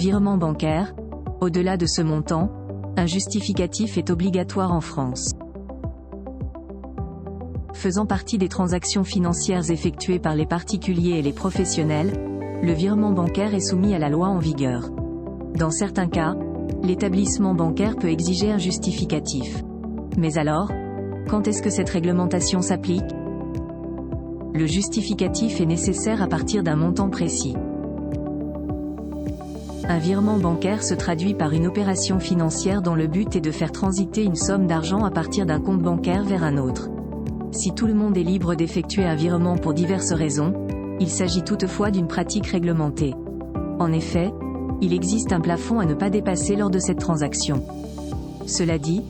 Virement bancaire. Au-delà de ce montant, un justificatif est obligatoire en France. Faisant partie des transactions financières effectuées par les particuliers et les professionnels, le virement bancaire est soumis à la loi en vigueur. Dans certains cas, l'établissement bancaire peut exiger un justificatif. Mais alors, quand est-ce que cette réglementation s'applique ? Le justificatif est nécessaire à partir d'un montant précis. Un virement bancaire se traduit par une opération financière dont le but est de faire transiter une somme d'argent à partir d'un compte bancaire vers un autre. Si tout le monde est libre d'effectuer un virement pour diverses raisons, il s'agit toutefois d'une pratique réglementée. En effet, il existe un plafond à ne pas dépasser lors de cette transaction. Cela dit,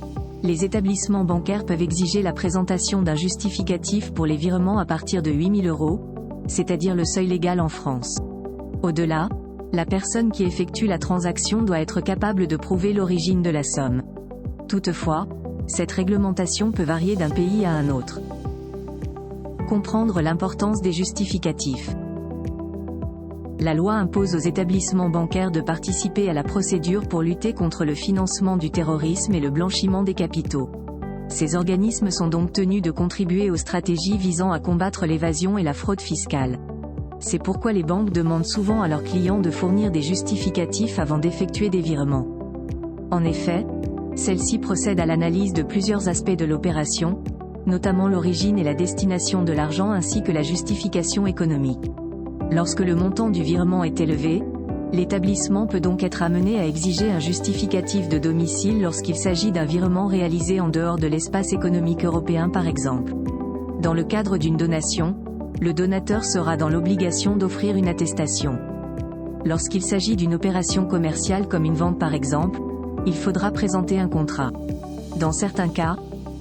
les établissements bancaires peuvent exiger la présentation d'un justificatif pour les virements à partir de 8 000 €, c'est-à-dire le seuil légal en France. Au-delà, la personne qui effectue la transaction doit être capable de prouver l'origine de la somme. Toutefois, cette réglementation peut varier d'un pays à un autre. Comprendre l'importance des justificatifs. La loi impose aux établissements bancaires de participer à la procédure pour lutter contre le financement du terrorisme et le blanchiment des capitaux. Ces organismes sont donc tenus de contribuer aux stratégies visant à combattre l'évasion et la fraude fiscale. C'est pourquoi les banques demandent souvent à leurs clients de fournir des justificatifs avant d'effectuer des virements. En effet, celles-ci procèdent à l'analyse de plusieurs aspects de l'opération, notamment l'origine et la destination de l'argent ainsi que la justification économique. Lorsque le montant du virement est élevé, l'établissement peut donc être amené à exiger un justificatif de domicile lorsqu'il s'agit d'un virement réalisé en dehors de l'espace économique européen par exemple. Dans le cadre d'une donation, le donateur sera dans l'obligation d'offrir une attestation. Lorsqu'il s'agit d'une opération commerciale comme une vente par exemple, il faudra présenter un contrat. Dans certains cas,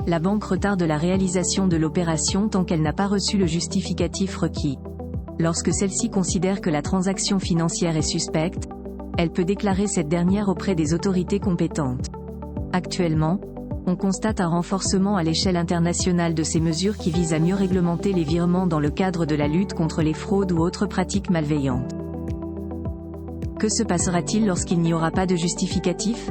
la banque retarde la réalisation de l'opération tant qu'elle n'a pas reçu le justificatif requis. Lorsque celle-ci considère que la transaction financière est suspecte, elle peut déclarer cette dernière auprès des autorités compétentes. Actuellement, on constate un renforcement à l'échelle internationale de ces mesures qui visent à mieux réglementer les virements dans le cadre de la lutte contre les fraudes ou autres pratiques malveillantes. Que se passera-t-il lorsqu'il n'y aura pas de justificatif ?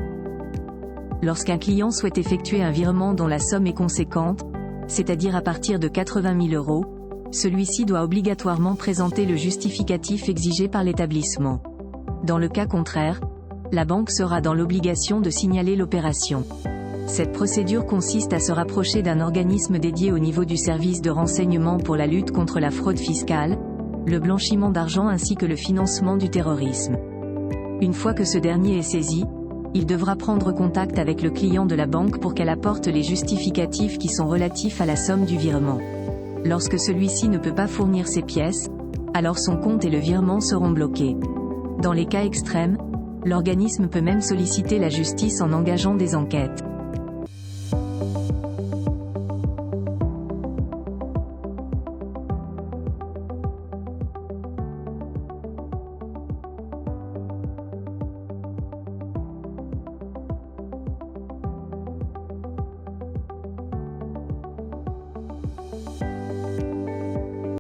Lorsqu'un client souhaite effectuer un virement dont la somme est conséquente, c'est-à-dire à partir de 80 000 €, celui-ci doit obligatoirement présenter le justificatif exigé par l'établissement. Dans le cas contraire, la banque sera dans l'obligation de signaler l'opération. Cette procédure consiste à se rapprocher d'un organisme dédié au niveau du service de renseignement pour la lutte contre la fraude fiscale, le blanchiment d'argent ainsi que le financement du terrorisme. Une fois que ce dernier est saisi, il devra prendre contact avec le client de la banque pour qu'elle apporte les justificatifs qui sont relatifs à la somme du virement. Lorsque celui-ci ne peut pas fournir ces pièces, alors son compte et le virement seront bloqués. Dans les cas extrêmes, l'organisme peut même solliciter la justice en engageant des enquêtes.